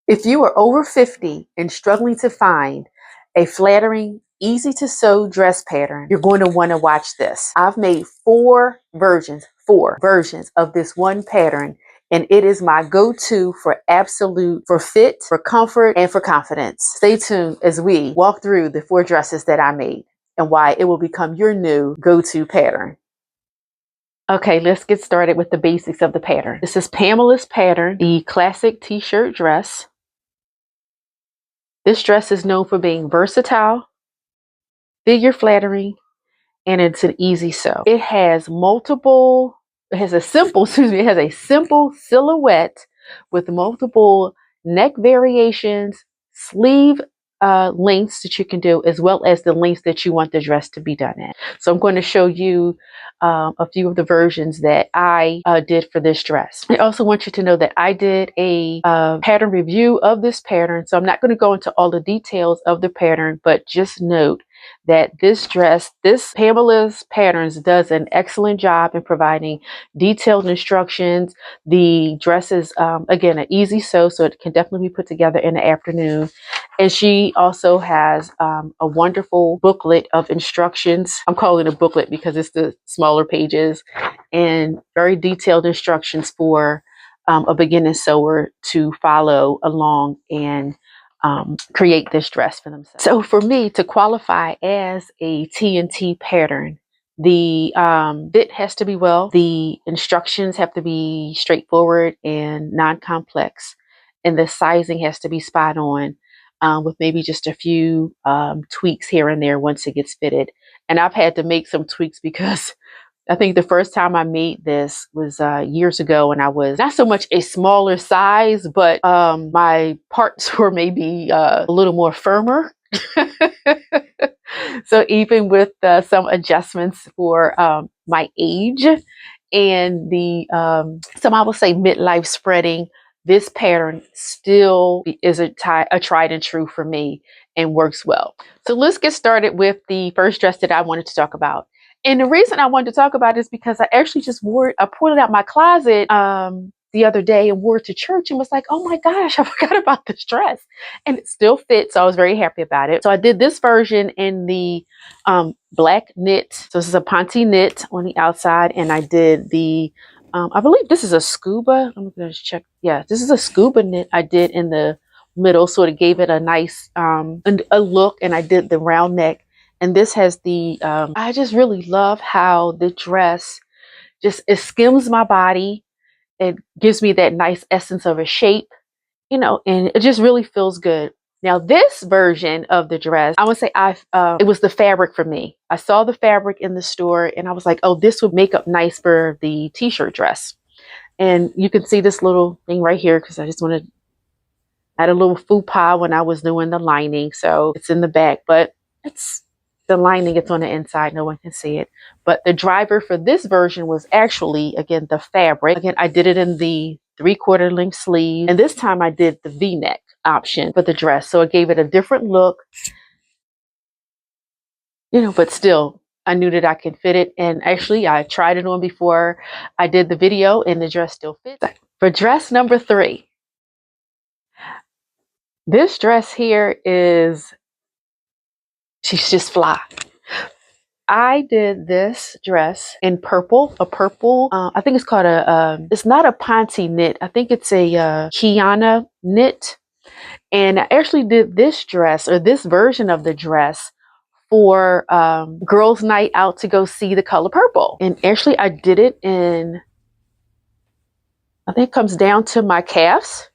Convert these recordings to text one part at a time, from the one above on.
If you are over 50 and struggling to find a flattering, easy to sew dress pattern, you're going to want to watch this. I've made four versions of this one pattern, and it is my go-to for fit, for comfort, and for confidence. Stay tuned as we walk through the four dresses that I made and why it will become your new go-to pattern. Okay, let's get started with the basics of the pattern. This is Pamela's pattern, the classic t-shirt dress. This dress is known for being versatile, figure flattering, and it's an easy sew. It has a simple silhouette with multiple neck variations, sleeve lengths that you can do, as well as the lengths that you want the dress to be done in. So I'm going to show you a few of the versions that I did for this dress. I also want you to know that I did a pattern review of this pattern, so I'm not going to go into all the details of the pattern, but just note that this Pamela's Patterns does an excellent job in providing detailed instructions. The dress is, again, an easy sew, so it can definitely be put together in the afternoon. And she also has a wonderful booklet of instructions. I'm calling it a booklet because it's the smaller pages and very detailed instructions for a beginning sewer to follow along and create this dress for themselves. So for me to qualify as a TNT pattern, the fit has to be the instructions have to be straightforward and non-complex, and the sizing has to be spot on, with maybe just a few tweaks here and there once it gets fitted. And I've had to make some tweaks because I think the first time I made this was years ago, and I was not so much a smaller size, but my parts were maybe a little more firmer. So even with some adjustments for my age and some, I will say, midlife spreading, this pattern still is a tried and true for me and works well. So let's get started with the first dress that I wanted to talk about. And the reason I wanted to talk about it is because I actually just I pulled it out my closet the other day and wore it to church and was like, oh my gosh, I forgot about this dress. And it still fits, so I was very happy about it. So I did this version in the black knit. So this is a ponte knit on the outside, and I did the, I believe this is a scuba. I'm going to check. Yeah, this is a scuba knit I did in the middle, so it gave it a nice a look, and I did the round neck. And this has the, I just really love how the dress it skims my body. It gives me that nice essence of a shape, and it just really feels good. Now, this version of the dress, I would say it was the fabric for me. I saw the fabric in the store and I was like, oh, this would make up nice for the t-shirt dress. And you can see this little thing right here because I just wanted to add a little faux pas when I was doing the lining. So it's in the back, but the lining, it's on the inside. No one can see it. But the driver for this version was actually, again, the fabric. Again, I did it in the 3/4 length sleeve. And this time I did the V-neck option for the dress. So it gave it a different look, but still, I knew that I could fit it. And actually, I tried it on before I did the video and the dress still fits. For dress number 3, this dress here she's just fly. I did this dress in purple, I think it's called it's not a ponte knit. I think it's a Kiana knit. And I actually did this dress, or this version of the dress, for girls' night out to go see the color purple. And actually I did it in, I think it comes down to my calves.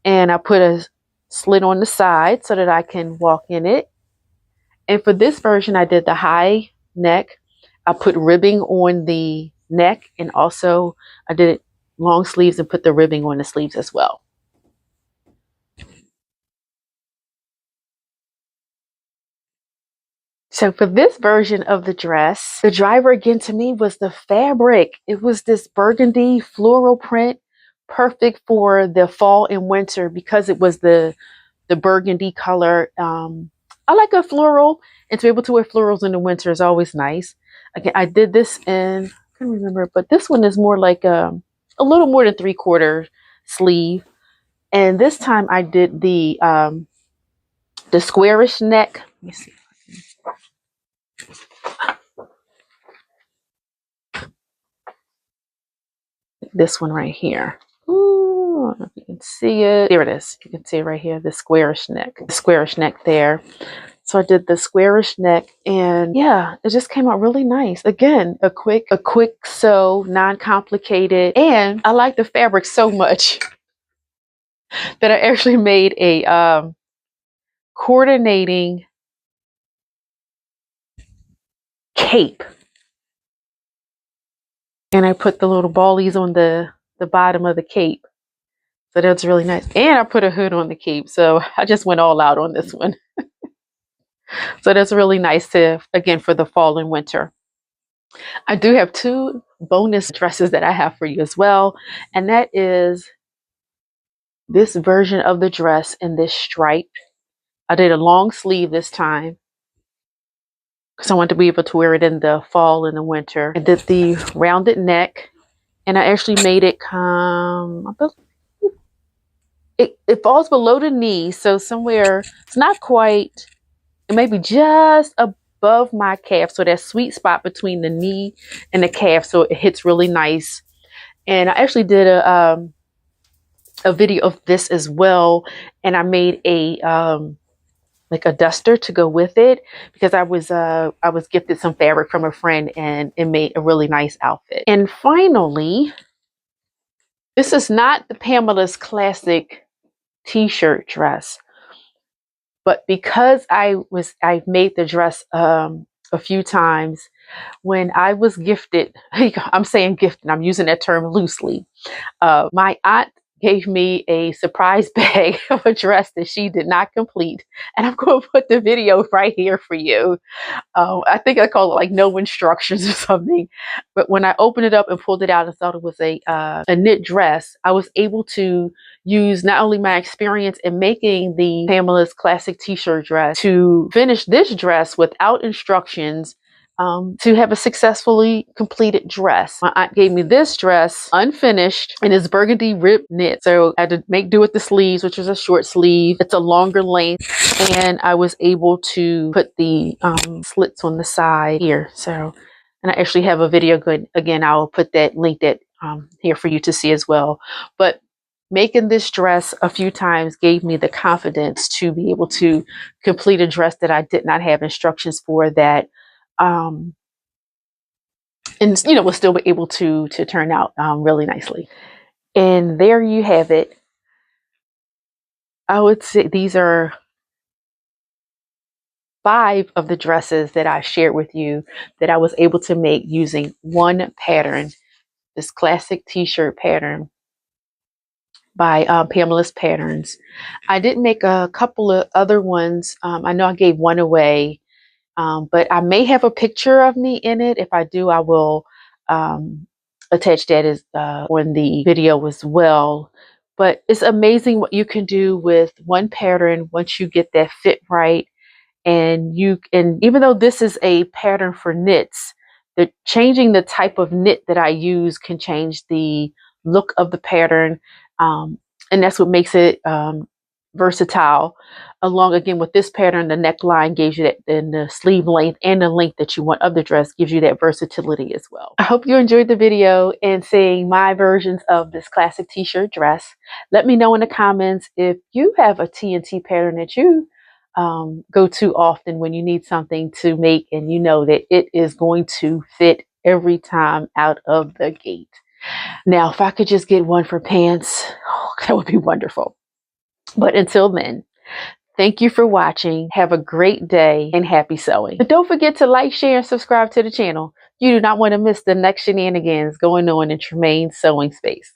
And I put a slit on the side so that I can walk in it. And for this version, I did the high neck. I put ribbing on the neck, and also I did long sleeves and put the ribbing on the sleeves as well. So for this version of the dress, the driver again to me was the fabric. It was this burgundy floral print, perfect for the fall and winter because it was the burgundy color. I like a floral, and to be able to wear florals in the winter is always nice. Again, I did this in, I can't remember, but this one is more like a little more than 3/4 sleeve. And this time I did the squarish neck. Let me see. This one right here. Ooh, I don't know if you can see it. There it is. You can see it right here, the squarish neck. The squarish neck there. So I did the squarish neck, and yeah, it just came out really nice. Again, a quick sew, non-complicated. And I like the fabric so much that I actually made a coordinating cape. And I put the little ballies on the bottom of the cape. So that's really nice. And I put a hood on the cape. So I just went all out on this one. So that's really nice to, again, for the fall and winter. I do have 2 bonus dresses that I have for you as well. And that is this version of the dress in this stripe. I did a long sleeve this time because I wanted to be able to wear it in the fall and the winter. I did the rounded neck, and I actually made it come, it falls below the knee. So somewhere, it's not quite, it may be just above my calf. So that sweet spot between the knee and the calf. So it hits really nice. And I actually did a video of this as well. And I made like a duster to go with it because I was gifted some fabric from a friend, and it made a really nice outfit. And finally, this is not the Pamela's classic t-shirt dress, but because I've made the dress a few times. When I was gifted, I'm saying gifted, I'm using that term loosely. My aunt gave me a surprise bag of a dress that she did not complete. And I'm going to put the video right here for you. I think I call it like no instructions or something. But when I opened it up and pulled it out and thought it was a knit dress, I was able to use not only my experience in making the Pamela's classic t-shirt dress to finish this dress without instructions, to have a successfully completed dress. My aunt gave me this dress unfinished and it's burgundy rib knit. So I had to make do with the sleeves, which was a short sleeve. It's a longer length, and I was able to put the slits on the side here. So, and I actually have a video good. Again, I will put that link that here for you to see as well. But making this dress a few times gave me the confidence to be able to complete a dress that I did not have instructions for, that and was still able to turn out really nicely. And there you have it. I would say these are 5 of the dresses that I shared with you that I was able to make using one pattern, this classic t-shirt pattern by Pamela's Patterns. I did make a couple of other ones. I know I gave one away. But I may have a picture of me in it. If I do, I will attach that as on the video as well. But it's amazing what you can do with one pattern once you get that fit right. And even though this is a pattern for knits, changing the type of knit that I use can change the look of the pattern. And that's what makes it versatile. Along again with this pattern, the neckline gives you that, and the sleeve length and the length that you want of the dress gives you that versatility as well. I hope you enjoyed the video and seeing my versions of this classic t-shirt dress. Let me know in the comments if you have a T&T pattern that you go to often when you need something to make and you know that it is going to fit every time out of the gate. Now, if I could just get one for pants, that would be wonderful. But until then, thank you for watching. Have a great day and happy sewing. But don't forget to like, share, and subscribe to the channel. You do not want to miss the next shenanigans going on in Tremaine's sewing space.